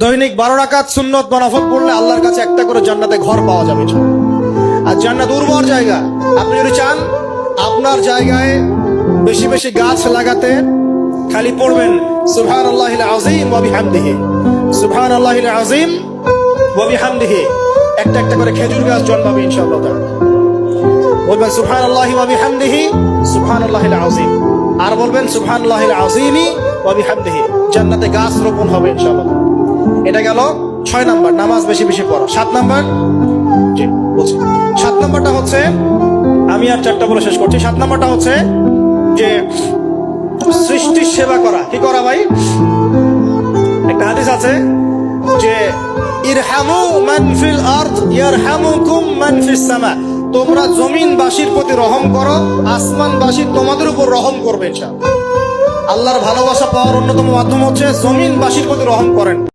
দৈনিক 12 রাকাত সুন্নত বা নফল পড়লে আল্লাহর কাছে একটা করে জান্নাতে ঘর পাওয়া যাবে। আর জান্নাত উর্বর জায়গা। আপনি যদি চান আপনার জায়গায় বেশি বেশি গাছ লাগাতে, খালি পড়বেন সুবহানাল্লাহিল আযীম ওয়া বিহামদিহি, সুবহানাল্লাহিল আযীম ওয়া বিহামদিহি। একটা একটা করে খেজুর গাছ জন্মাবে ইনশাআল্লাহ তাআলা। বলবেন সুবহানাল্লাহি ওয়া বিহামদিহি, সুবহানাল্লাহিল আযীম। আর বলবেন সুবহানাল্লাহিল আযীমি ওয়া বিহামদিহি। জান্নাতে গাছ রোপণ হবে ইনশাআল্লাহ। এটা গেল 6 নাম্বার, নামাজ বেশি বেশি পড়া। 7 নাম্বার, জি বলছি, 7 নাম্বারটা হচ্ছে, আমি আর 4টা বলে শেষ করছি। 7 নাম্বারটা হচ্ছে যে সৃষ্টির সেবা করা। কি করা ভাই? একটা হাদিস আছে যে ইরহামু মান ফিল আরদ ইয়ারহামুকুম মান ফিস সামা। তোমরা জমিনবাসীর প্রতি রহম করো, আসমানবাসী তোমাদের উপর রহম করবে ইনশাআল্লাহ। আল্লাহর ভালোবাসা পাওয়ার অন্যতম মাধ্যম হচ্ছে জমিনবাসীর প্রতি রহম করেন।